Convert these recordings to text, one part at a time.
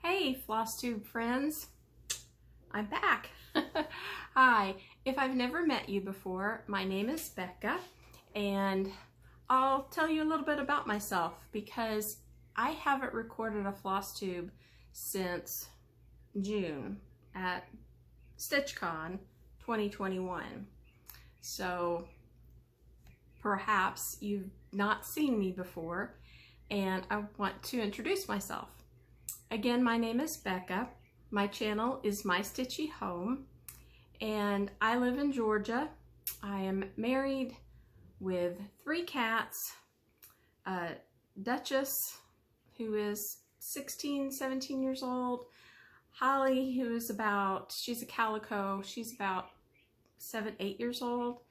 Hey, FlossTube friends, I'm back. Hi, if I've never met you before, my name is Becca, and I'll tell you a little bit about myself because I haven't recorded a FlossTube since June at StitchCon 2021. So perhaps you've not seen me before, and I want to introduce myself. Again, my name is Becca. My channel is My Stitchy Home, and I live in Georgia. I am married with 3 cats, Duchess, who is 16, 17 years old, Holly, who is she's a calico, she's about 7, 8 years old,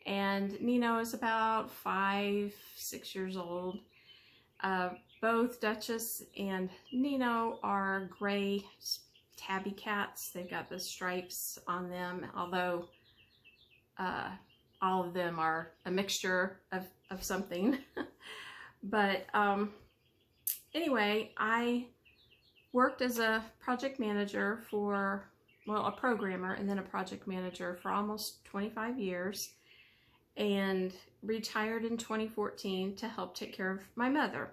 and Nino is about 5, 6 years old. Both Duchess and Nino are gray tabby cats. They've got the stripes on them, although all of them are a mixture of something. But anyway, I worked as a project manager for, well, a programmer and then a project manager for almost 25 years and retired in 2014 to help take care of my mother.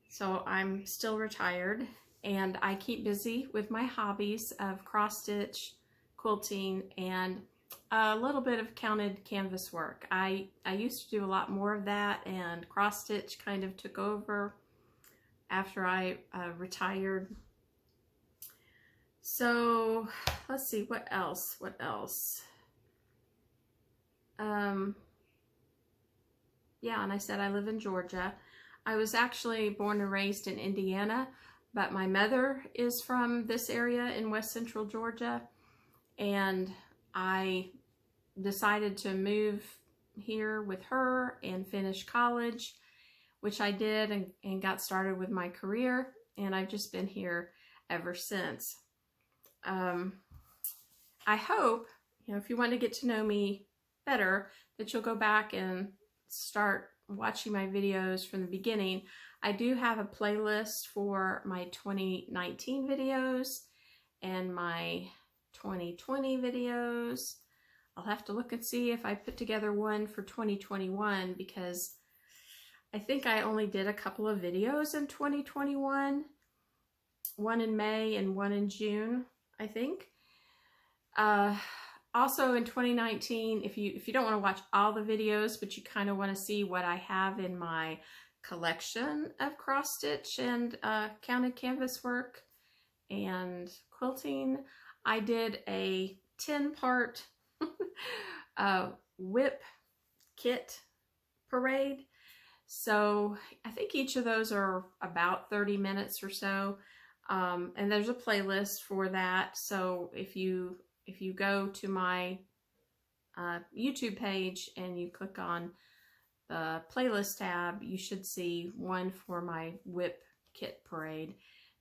So I'm still retired, and I keep busy with my hobbies of cross stitch, quilting, and a little bit of counted canvas work. I used to do a lot more of that, and cross stitch kind of took over after I retired. So let's see, what else? Yeah, and I said I live in Georgia. I was actually born and raised in Indiana, but my mother is from this area in West Central Georgia, and I decided to move here with her and finish college, which I did, and got started with my career, and I've just been here ever since. I hope, if you want to get to know me better, that you'll go back and start watching my videos from the beginning. I do have a playlist for my 2019 videos and my 2020 videos. I'll have to look and see if I put together one for 2021, because I think I only did a couple of videos in 2021, one in May and one in June, I think. Also in 2019, if you don't want to watch all the videos, but you kind of want to see what I have in my collection of cross stitch and counted canvas work and quilting, I did a 10-part whip kit parade. So I think each of those are about 30 minutes or so, and there's a playlist for that. So if you go to my YouTube page and you click on the playlist tab, you should see one for my whip kit parade,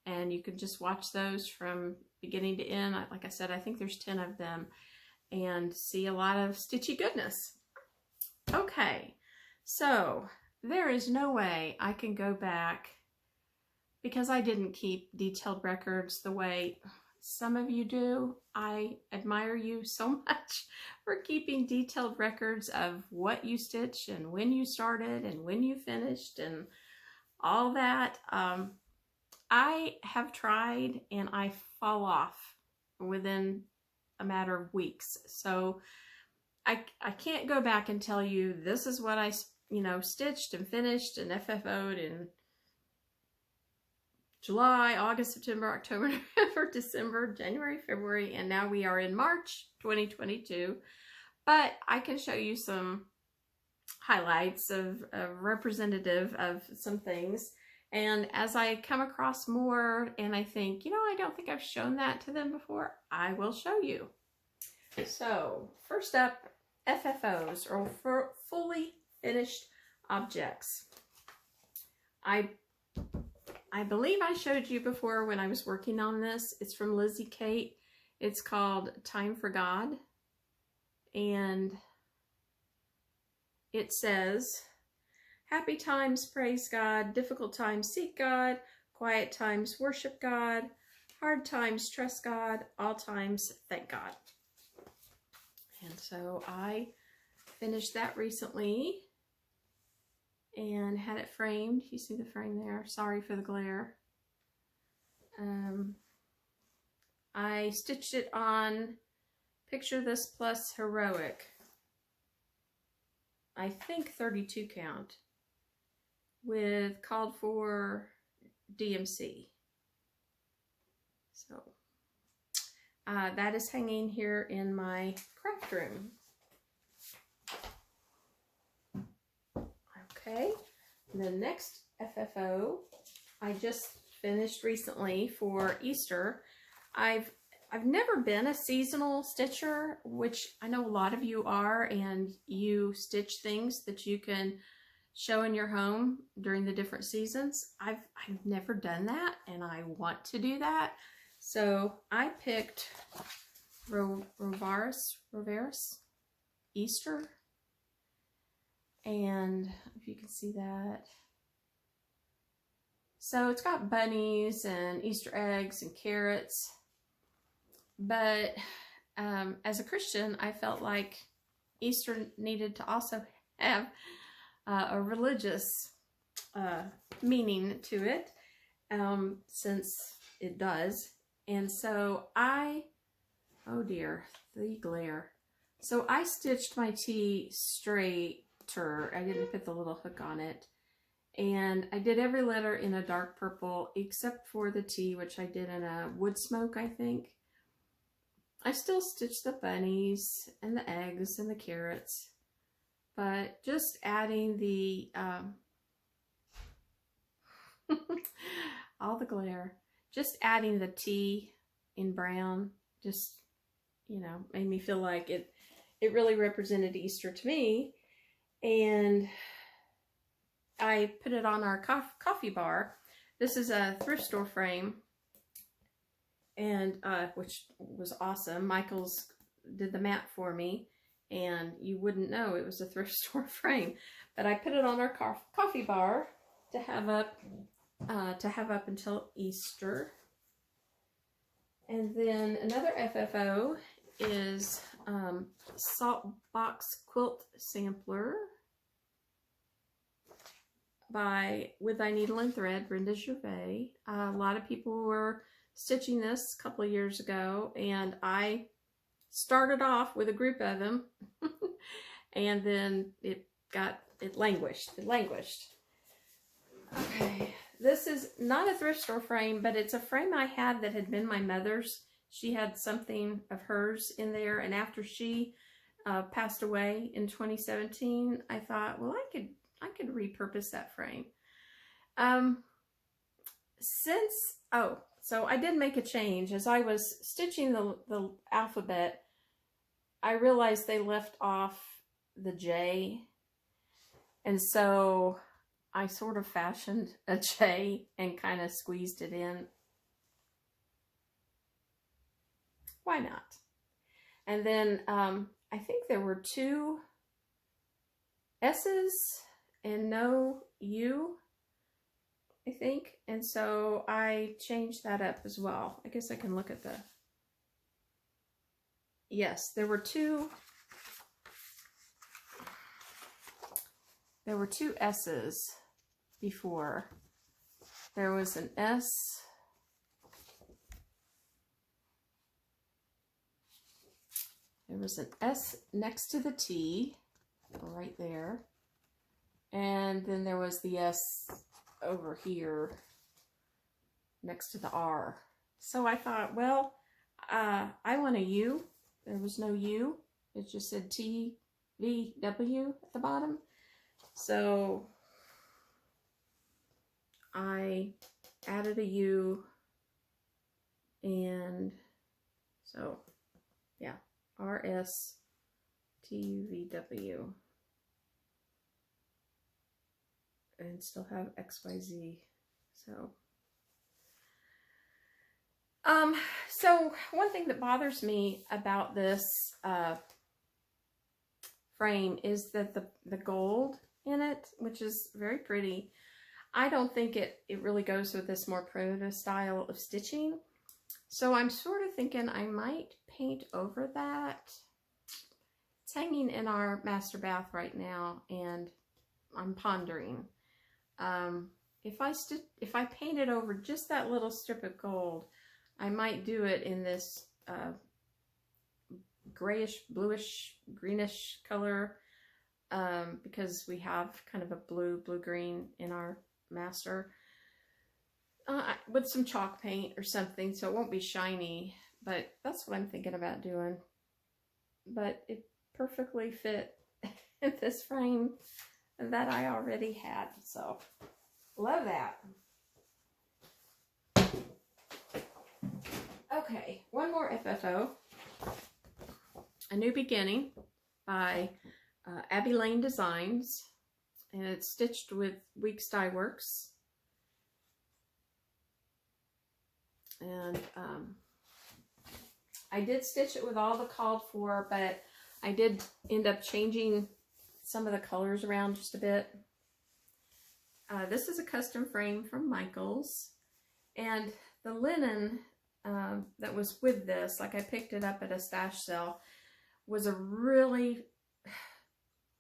and you can just watch those from beginning to end. Like I said, I think there's 10 of them, and see a lot of stitchy goodness. Okay, so there is no way I can go back, because I didn't keep detailed records the way some of you do. I admire you so much for keeping detailed records of what you stitched and when you started and when you finished and all that. I have tried, and I fall off within a matter of weeks. So I can't go back and tell you this is what I stitched and finished and FFO'd in July, August, September, October, November, December, January, February, and now we are in March 2022. But I can show you some highlights of representative of some things. And as I come across more and I think, I don't think I've shown that to them before, I will show you. So first up, FFOs, or fully finished objects. I believe I showed you before when I was working on this. It's from Lizzie Kate. It's called Time for God. And it says, happy times praise God, difficult times seek God, quiet times worship God, hard times trust God, all times thank God. And so I finished that recently and had it framed. You see the frame there. Sorry for the glare. I stitched it on Picture This Plus Heroic. I think 32 count with called for DMC. So that is hanging here in my craft room. Okay, the next FFO I just finished recently for Easter. I've never been a seasonal stitcher, which I know a lot of you are, and you stitch things that you can show in your home during the different seasons. I've never done that, and I want to do that. So I picked Rovaris Easter, and if you can see that. So it's got bunnies and Easter eggs and carrots. But as a Christian, I felt like Easter needed to also have a religious meaning to it, since it does. And so oh dear, the glare. So I stitched my tee straighter. I didn't put the little hook on it. And I did every letter in a dark purple except for the T, which I did in a wood smoke, I think. I still stitched the bunnies and the eggs and the carrots, but just adding the, all the glare, just adding the T in brown, just, you know, made me feel like it really represented Easter to me. And I put it on our coffee bar. This is a thrift store frame, and which was awesome. Michael's did the mat for me, and you wouldn't know it was a thrift store frame. But I put it on our coffee bar to have up until Easter. And then another FFO is Salt Box Quilt Sampler by With Thy Needle and Thread, Brenda. A lot of people were stitching this a couple of years ago, and I started off with a group of them, and then it languished. Okay, this is not a thrift store frame, but it's a frame I had that had been my mother's. She had something of hers in there, and after she passed away in 2017, I thought, well, I could repurpose that frame. So I did make a change. As I was stitching the alphabet, I realized they left off the J, and so I sort of fashioned a J and kind of squeezed it in. Why not? And then I think there were 2 S's and no U, I think. And so I changed that up as well. I guess I can look at the... Yes, there were 2 S's before. There was an S. There was an S next to the T, right there. And then there was the S over here next to the R. So I thought, well, I want a U. There was no U. It just said TVW at the bottom. So I added a U, and so yeah, RSTUVW, and still have XYZ. So one thing that bothers me about this frame is that the gold in it, which is very pretty, I don't think it really goes with this more primitive style of stitching. So I'm sort of thinking I might paint over that. It's hanging in our master bath right now, and I'm pondering. If I painted over just that little strip of gold, I might do it in this grayish, bluish, greenish color, because we have kind of a blue-green in our master, with some chalk paint or something, so it won't be shiny, but that's what I'm thinking about doing. But it perfectly fit in this frame that I already had, so love that. Okay, one more FFO. A New Beginning by Abby Lane Designs, and it's stitched with Weeks Dye Works. And I did stitch it with all the called for, but I did end up changing some of the colors around just a bit. This is a custom frame from Michaels, and the linen that was with this, like I picked it up at a stash sale, was a really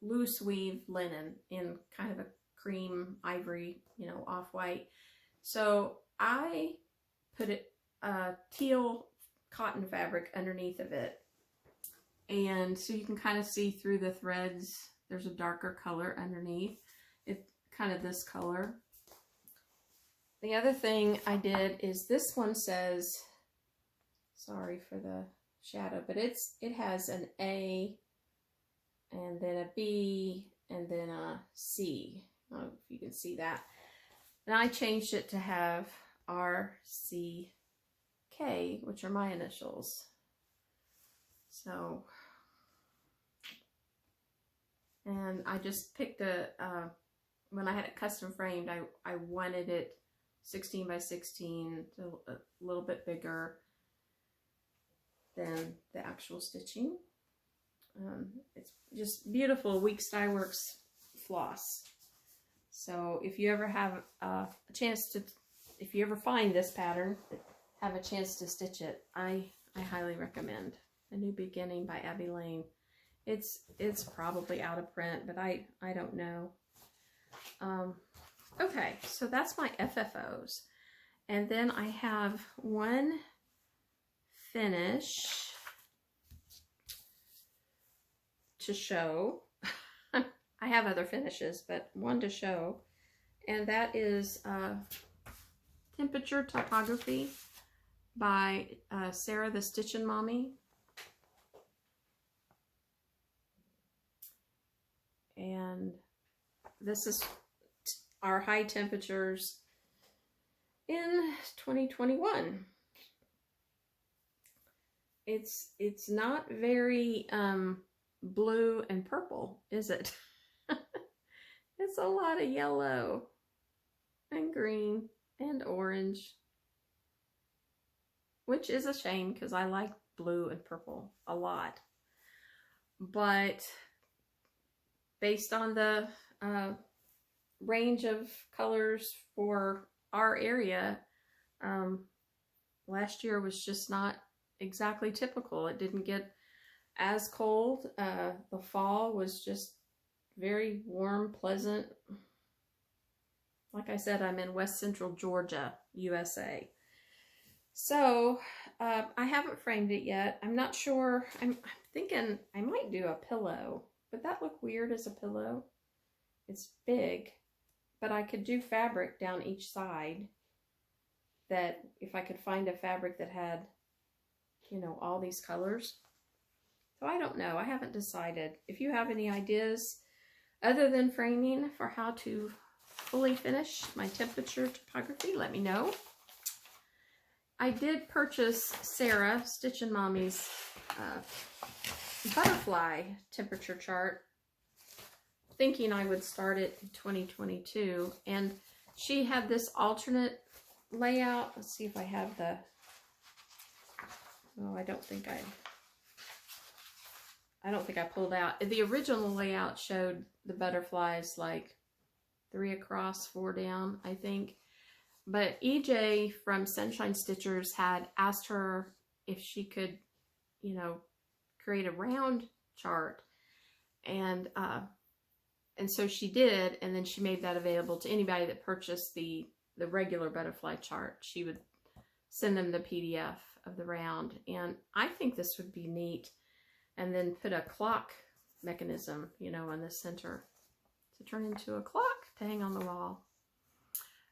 loose weave linen in kind of a cream ivory, you know, off-white. So I put it teal cotton fabric underneath of it, and so you can kind of see through the threads. There's a darker color underneath it, kind of this color. The other thing I did is this one says, sorry for the shadow, but it has an A and then a B and then a C. I don't know if you can see that. And I changed it to have RCK, which are my initials. So, and I just picked when I had it custom framed, I wanted it 16 by 16, so a little bit bigger than the actual stitching. It's just beautiful Weeks Dye Works floss. So if you ever have a chance to, if you ever find this pattern, have a chance to stitch it, I highly recommend A New Beginning by Abby Lane. It's probably out of print, but I don't know. Okay, so that's my FFOs. And then I have one finish to show. I have other finishes, but one to show, and that is Temperature Topography by Sarah the Stitchin' Mommy. And this is our high temperatures in 2021. It's not very blue and purple, is it? It's a lot of yellow and green and orange, which is a shame because I like blue and purple a lot. But based on the range of colors for our area, last year was just not exactly typical. It didn't get as cold. The fall was just very warm, pleasant. Like I said, I'm in West Central Georgia, USA. So I haven't framed it yet. I'm not sure. I'm thinking I might do a pillow. Would that look weird as a pillow? It's big, but I could do fabric down each side. That if I could find a fabric that had, you know, all these colors. So I don't know. I haven't decided. If you have any ideas other than framing for how to fully finish my temperature topography, let me know. I did purchase Sarah Stitchin' Mommy's butterfly temperature chart, thinking I would start it in 2022, and she had this alternate layout. Let's see if I have the, oh, I don't think I pulled out. The original layout showed the butterflies like 3 across, 4 down, I think. But EJ from Sunshine Stitchers had asked her if she could, you know, create a round chart. And so she did, and then she made that available to anybody that purchased the regular butterfly chart. She would send them the PDF of the round, and I think this would be neat. And then put a clock mechanism, you know, in the center to turn into a clock to hang on the wall.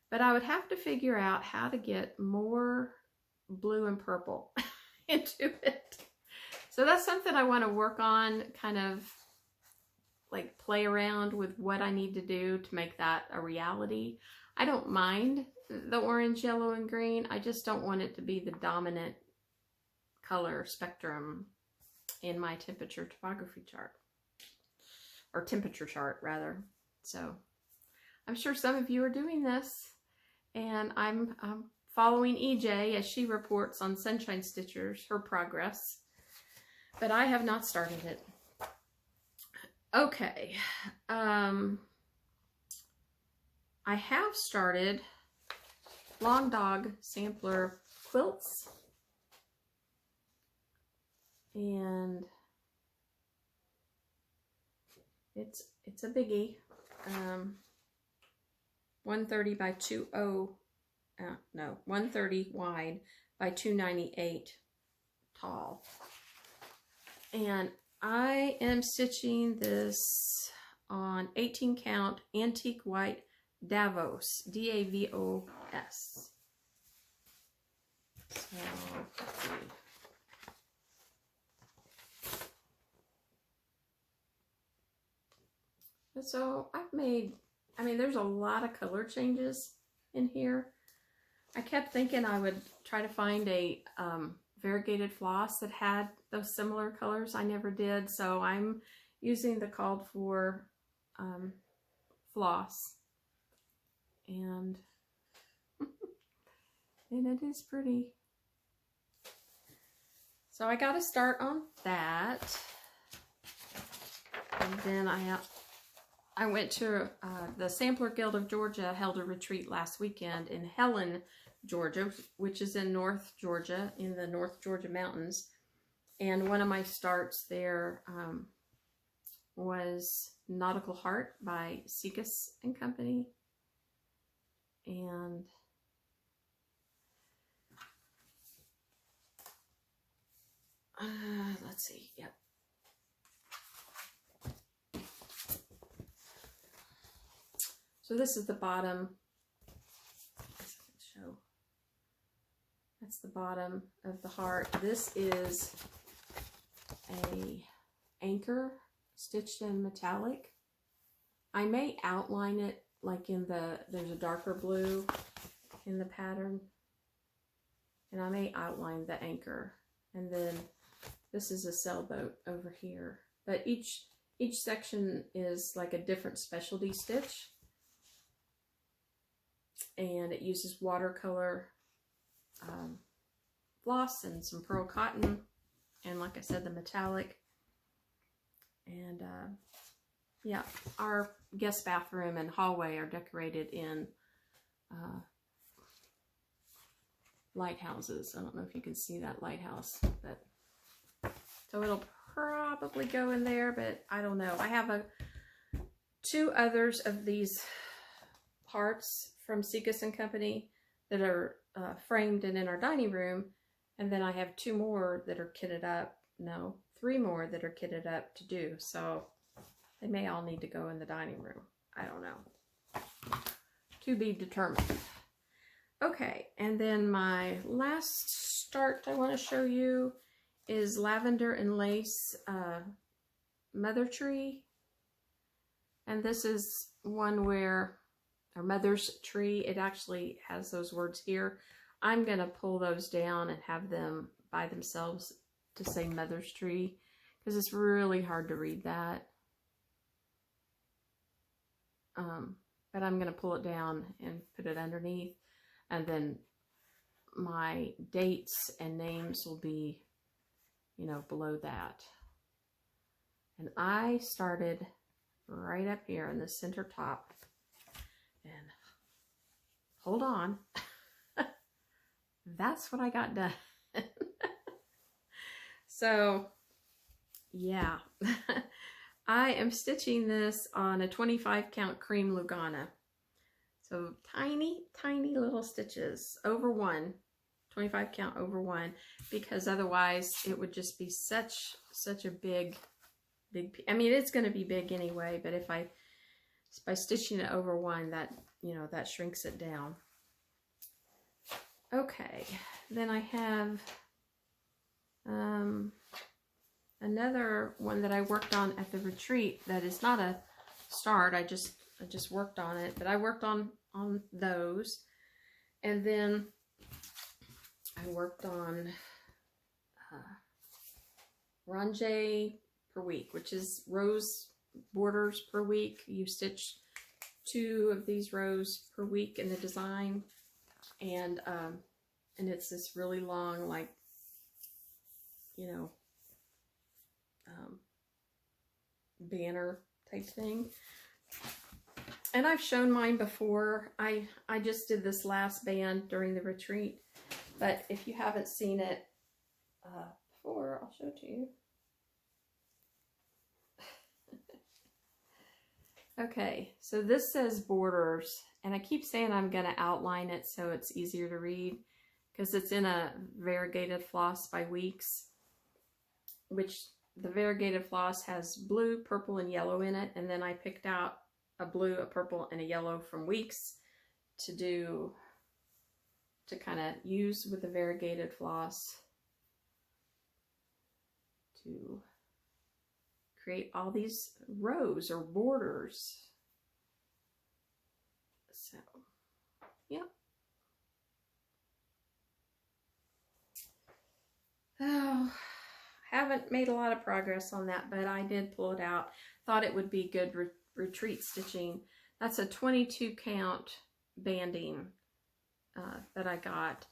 But I would have to figure out how to get more blue and purple into it. So that's something I want to work on, kind of like play around with what I need to do to make that a reality. I don't mind the orange, yellow, and green. I just don't want it to be the dominant color spectrum in my temperature topography chart, or temperature chart rather. So I'm sure some of you are doing this, and I'm following EJ as she reports on Sunshine Stitchers her progress, but I have not started it. Okay, I have started Long Dog sampler quilts, and it's a biggie. 130 by 130 wide by 298 tall. And I am stitching this on 18 count antique white Davos, D-A-V-O-S. So, let's see. So I've made, I mean, there's a lot of color changes in here. I kept thinking I would try to find a variegated floss that had those similar colors. I never did, so I'm using the called for floss, and and it is pretty. So I got to start on that, and then I went to the Sampler Guild of Georgia held a retreat last weekend in Helen, Georgia, which is in North Georgia, in the North Georgia mountains. And one of my starts there was Nautical Heart by Seekus and Company. And let's see, yep. So this is the bottom. Show. That's the bottom of the heart. This is a anchor stitched in metallic. I may outline it like in there's a darker blue in the pattern, and I may outline the anchor. And then this is a sailboat over here. But each section is like a different specialty stitch. And it uses watercolor floss and some pearl cotton, and like I said, the metallic. And yeah, our guest bathroom and hallway are decorated in lighthouses. I don't know if you can see that lighthouse, but so it'll probably go in there, but I don't know. I have two others of these parts from Seekus and Company that are framed and in our dining room, and then I have two more that are kitted up. No, three more that are kitted up to do. So they may all need to go in the dining room. I don't know. To be determined. Okay, and then my last start I want to show you is Lavender and Lace Mother Tree. And this is one where, or Mother's Tree, it actually has those words here. I'm going to pull those down and have them by themselves to say Mother's Tree, because it's really hard to read that. But I'm going to pull it down and put it underneath, and then my dates and names will be, you know, below that. And I started right up here in the center top. And hold on. That's what I got done. So, yeah. I am stitching this on a 25 count cream Lugana. So tiny, tiny little stitches over one, 25 count over one, because otherwise it would just be such a big, I mean, it's going to be big anyway, but if by stitching it over one, that, you know, that shrinks it down. Okay, then I have another one that I worked on at the retreat that is not a start. I just worked on it, but I worked on those, and then I worked on rangé per week, which is rows borders per week. You stitch 2 of these rows per week in the design, and it's this really long, like, you know, banner type thing. And I've shown mine before. I just did this last band during the retreat, but if you haven't seen it before, I'll show it to you. Okay, so this says borders, and I keep saying I'm going to outline it so it's easier to read, because it's in a variegated floss by weeks, which the variegated floss has blue, purple, and yellow in it, and then I picked out a blue, a purple, and a yellow from weeks to kind of use with the variegated floss to create all these rows or borders. So, yep. Oh, haven't made a lot of progress on that, but I did pull it out. Thought it would be good retreat stitching. That's a 22 count banding that I got,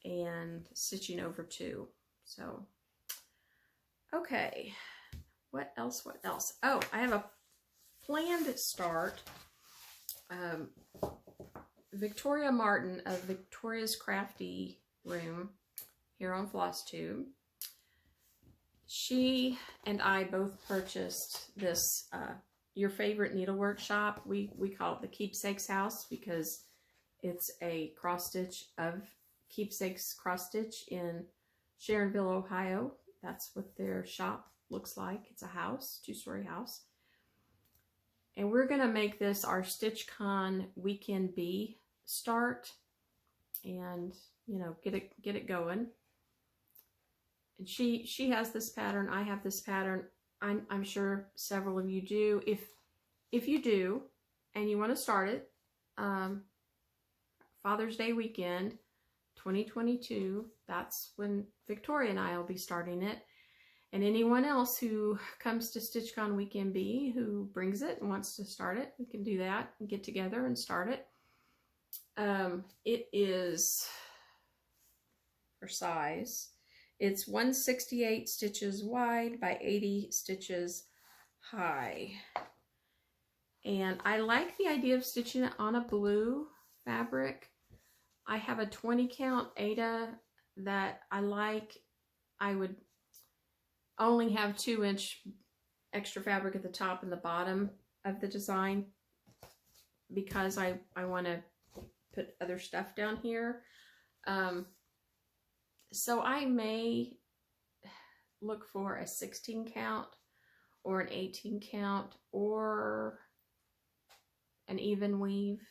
and stitching over 2. So, okay. What else? Oh, I have a planned start. Victoria Martin of Victoria's Crafty Room here on FlossTube. She and I both purchased this, Your Favorite Needlework Shop. We call it the Keepsakes House because it's a cross stitch of Keepsakes cross stitch in Sharonville, Ohio. That's what their shop looks like. It's a house, 2-story house. And we're going to make this our StitchCon Weekend B start, and, you know, get it going. And she has this pattern. I have this pattern. I'm sure several of you do. If you do and you want to start it, Father's Day weekend 2022, that's when Victoria and I will be starting it. And anyone else who comes to StitchCon Weekend B who brings it and wants to start it, we can do that and get together and start it. It is, for size, it's 168 stitches wide by 80 stitches high. And I like the idea of stitching it on a blue fabric. I have a 20 count Aida that I like. I would only have 2-inch extra fabric at the top and the bottom of the design because I want to put other stuff down here. So I may look for a 16 count or an 18 count or an even weave.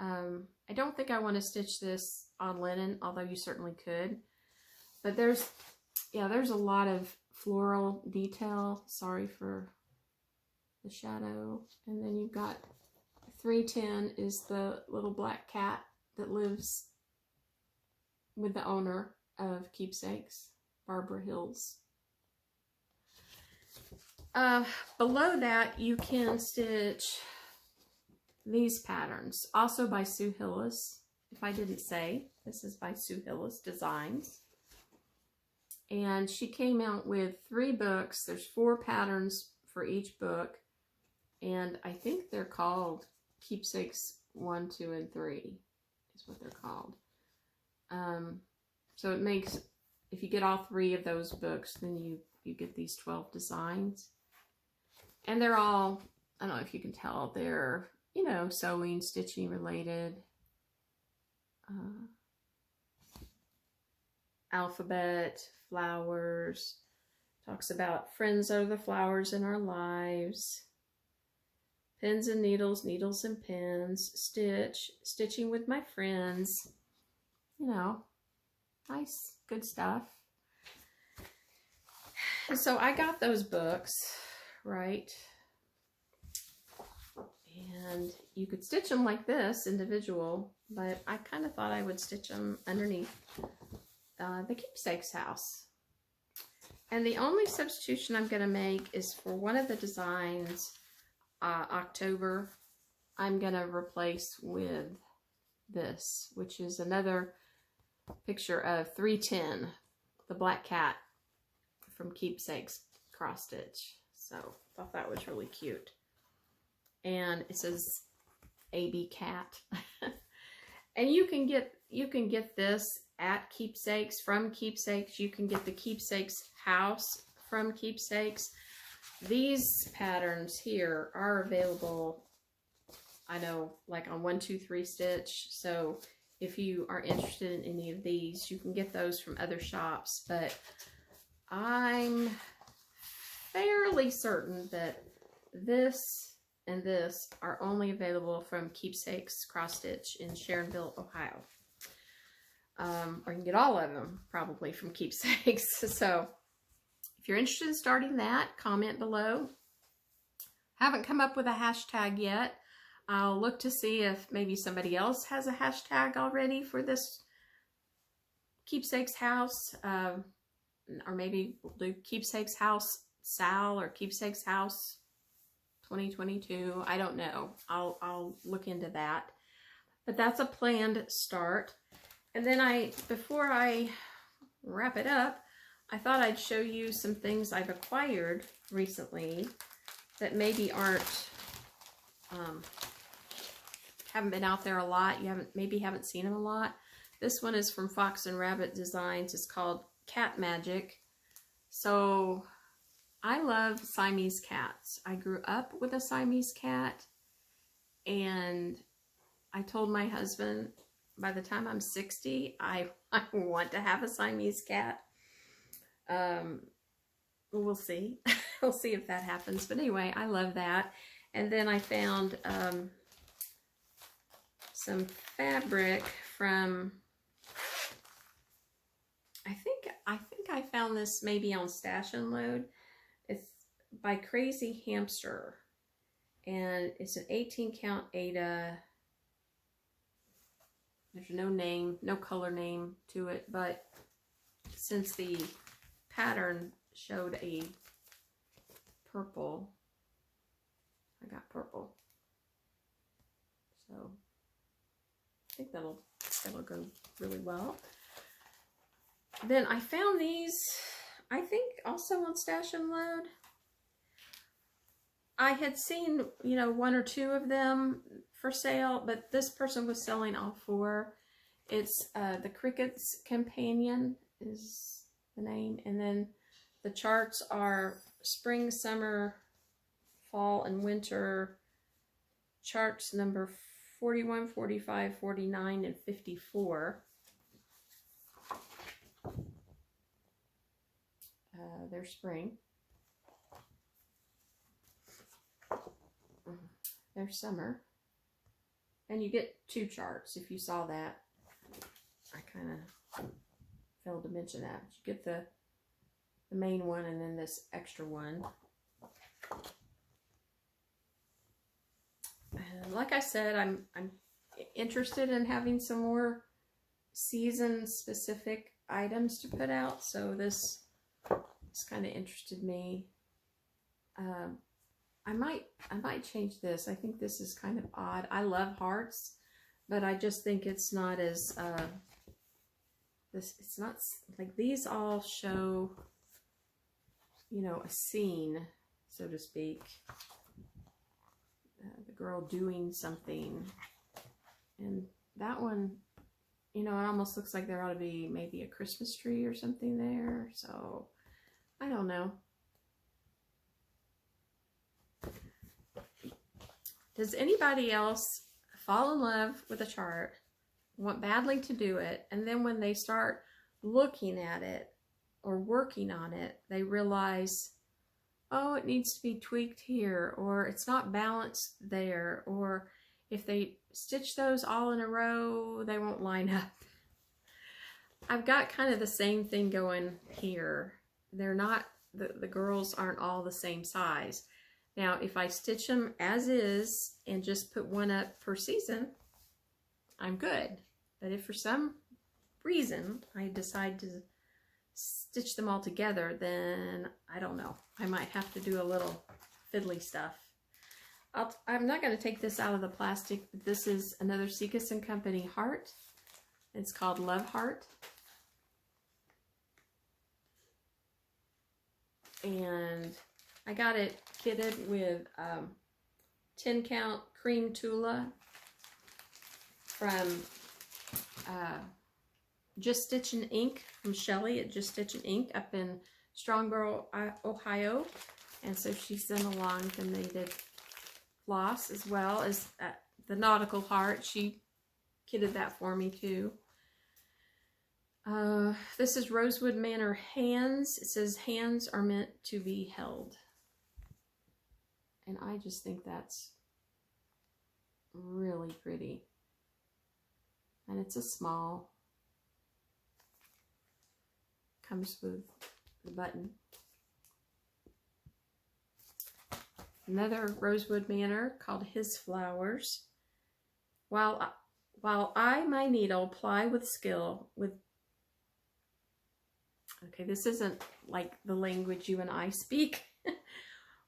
I don't think I want to stitch this on linen, although you certainly could. But there's a lot of floral detail. Sorry for the shadow. And then you've got 310 is the little black cat that lives with the owner of Keepsakes, Barbara Hills. Below that, you can stitch these patterns, also by Sue Hillis. If I didn't say, this is by Sue Hillis Designs. And she came out with 3 books. There's 4 patterns for each book. And I think they're called Keepsakes 1, 2, and 3 is what they're called. So it makes, if you get all 3 of those books, then you get these 12 designs. And they're all, I don't know if you can tell, they're, you know, sewing, stitching related. Alphabet, flowers, talks about friends are the flowers in our lives. Pins and needles, needles and pins, stitching with my friends. You know, nice, good stuff. So I got those books, right? And you could stitch them like this, individual, but I kind of thought I would stitch them underneath the Keepsakes House. And the only substitution I'm going to make is for one of the designs, October, I'm going to replace with this, which is another picture of 310, the black cat from Keepsakes cross stitch. So I thought that was really cute. And it says AB cat. And you can get this at Keepsakes, from Keepsakes. You can get the Keepsakes House from Keepsakes. These patterns here are available, I know, like on 1, 2, 3 stitch. So if you are interested in any of these, you can get those from other shops. But I'm fairly certain that this and this are only available from Keepsakes Cross Stitch in Sharonville, Ohio. Or you can get all of them probably from Keepsakes. So if you're interested in starting that, comment below. Haven't come up with a hashtag yet. I'll look to see if maybe somebody else has a hashtag already for this Keepsakes House. Or maybe we'll do Keepsakes House Sal or Keepsakes House 2022. I don't know. I'll look into that. But that's a planned start. And then before I wrap it up, I thought I'd show you some things I've acquired recently that maybe haven't been out there a lot. You maybe haven't seen them a lot. This one is from Fox and Rabbit Designs. It's called Cat Magic. So I love Siamese cats. I grew up with a Siamese cat, and I told my husband by the time I'm 60, I want to have a Siamese cat. We'll see. We'll see if that happens. But anyway, I love that. And then I found some fabric from, I think I found this maybe on Stash and Load. It's by Crazy Hamster, and it's an 18 count Aida. There's no name, no color name to it, but since the pattern showed a purple, I got purple. So I think that'll go really well. Then I found these, I think also on Stash and Load. I had seen, you know, 1 or 2 of them for sale, but this person was selling all 4. It's the Cricket's Companion is the name. And then the charts are spring, summer, fall, and winter charts number 41, 45, 49, and 54. They're spring. They're summer. And you get 2 charts, if you saw that. I kind of failed to mention that. You get the main one and then this extra one. Like I said, I'm interested in having some more season-specific items to put out, so this kind of interested me. I might change this. I think this is kind of odd. I love hearts, but I just think it's not as it's not like these all show, you know, a scene, so to speak. The girl doing something. And that one, you know, it almost looks like there ought to be maybe a Christmas tree or something there. So, I don't know. Does anybody else fall in love with a chart, want badly to do it, and then when they start looking at it or working on it, they realize, oh, it needs to be tweaked here, or it's not balanced there, or if they stitch those all in a row, they won't line up. I've got kind of the same thing going here. They're not, the girls aren't all the same size. Now, if I stitch them as is and just put one up per season, I'm good. But if for some reason I decide to stitch them all together, then I don't know. I might have to do a little fiddly stuff. I'm not going to take this out of the plastic, but this is another Seekus & Company heart. It's called Love Heart. And I got it kitted with 10 count cream Tula from Just Stitchin' Ink, from Shelly at Just Stitchin' Ink up in Strongboro, Ohio. And so she sent along the native floss as well as the nautical heart. She kitted that for me too. This is Rosewood Manor Hands. It says hands are meant to be held. And I just think that's really pretty. And it's a small. Comes with the button. Another Rosewood Manor called His Flowers. While I my needle ply with skill with. Okay, this isn't like the language you and I speak.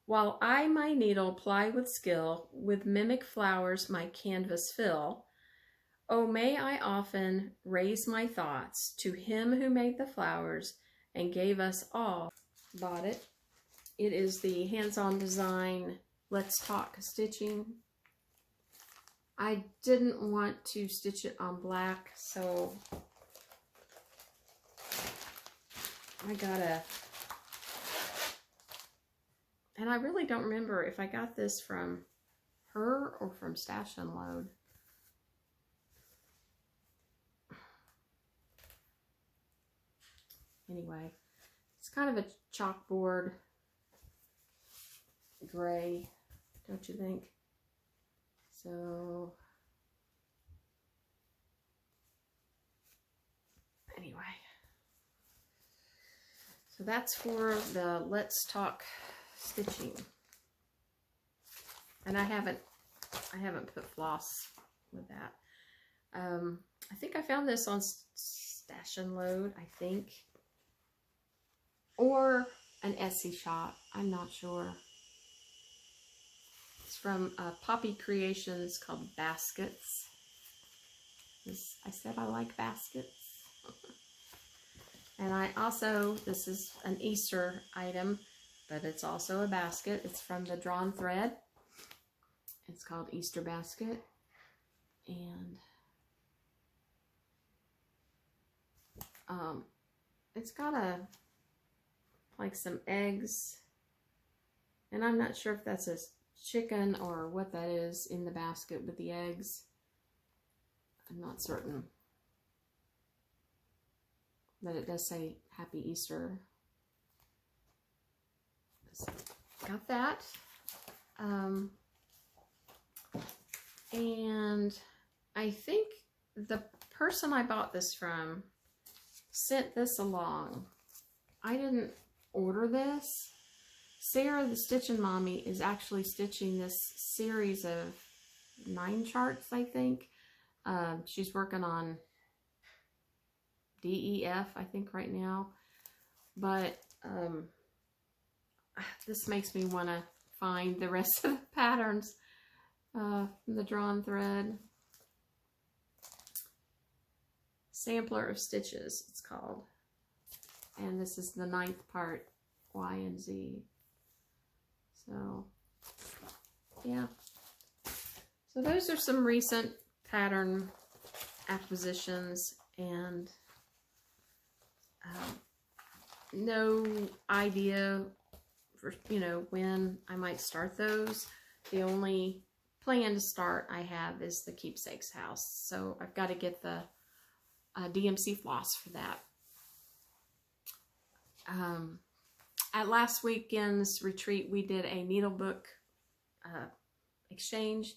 While I my needle ply with skill, with mimic flowers my canvas fill, oh, may I often raise my thoughts to him who made the flowers and gave us all. Bought it. It is the hands-on design Let's Talk stitching. I didn't want to stitch it on black, so I got and I really don't remember if I got this from her or from Stash and Load. Anyway, it's kind of a chalkboard gray, don't you think? So, anyway. So that's for the Let's Talk stitching. And I haven't put floss with that. I think I found this on Stash and Load, I think. Or an Etsy shop, I'm not sure. It's from Poppy Creations called Baskets. I said I like baskets. And I also, this is an Easter item, but it's also a basket. It's from the Drawn Thread. It's called Easter Basket. And it's got like some eggs. And I'm not sure if that's a chicken or what that is in the basket with the eggs. I'm not certain. But it does say Happy Easter. So, got that. And I think the person I bought this from sent this along. I didn't order this. Sarah, the Stitchin' Mommy, is actually stitching this series of 9 charts, I think. She's working on DEF, I think, right now. But this makes me want to find the rest of the patterns from the Drawn Thread. Sampler of Stitches, it's called. And this is the 9th part, Y and Z. So, yeah. So those are some recent pattern acquisitions, and no idea for, when I might start those. The only plan to start I have is the Keepsakes House. So I've got to get the DMC floss for that. At last weekend's retreat, we did a needlebook exchange,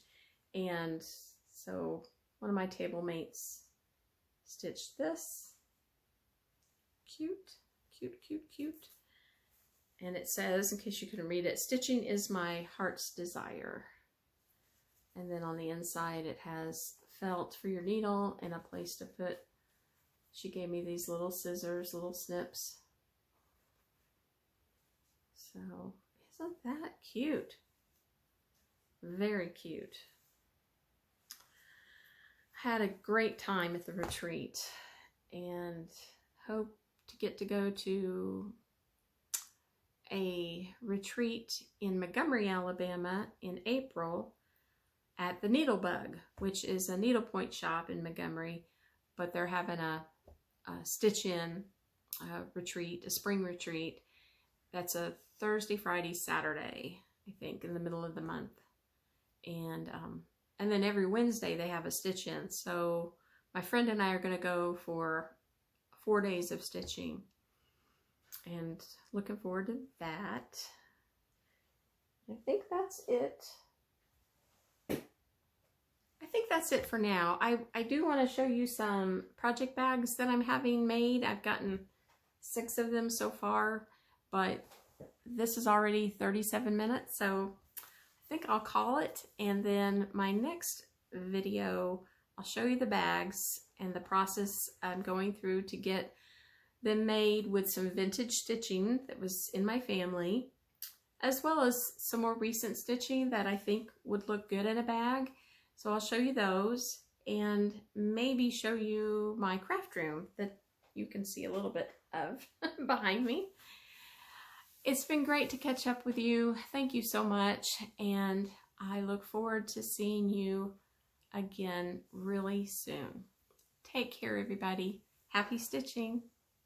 and so one of my table mates stitched this. Cute, cute, cute, cute. And it says, in case you couldn't read it, "Stitching is my heart's desire." And then on the inside it has felt for your needle and a place to put. She gave me these little scissors, little snips. So, isn't that cute? Very cute. Had a great time at the retreat, and hope to get to go to a retreat in Montgomery, Alabama in April at the Needlebug, which is a needlepoint shop in Montgomery, but they're having a stitch-in retreat, a spring retreat. That's a Thursday, Friday, Saturday, I think, in the middle of the month. And then every Wednesday they have a stitch-in. So my friend and I are going to go for 4 days of stitching, and looking forward to that. I think that's it. I think that's it for now. I do want to show you some project bags that I'm having made. I've gotten 6 of them so far, but this is already 37 minutes, so I think I'll call it. And then my next video, I'll show you the bags and the process I'm going through to get them made with some vintage stitching that was in my family, as well as some more recent stitching that I think would look good in a bag. So I'll show you those, and maybe show you my craft room that you can see a little bit of behind me. It's been great to catch up with you. Thank you so much, and I look forward to seeing you again really soon. Take care, everybody. Happy stitching.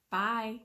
Bye.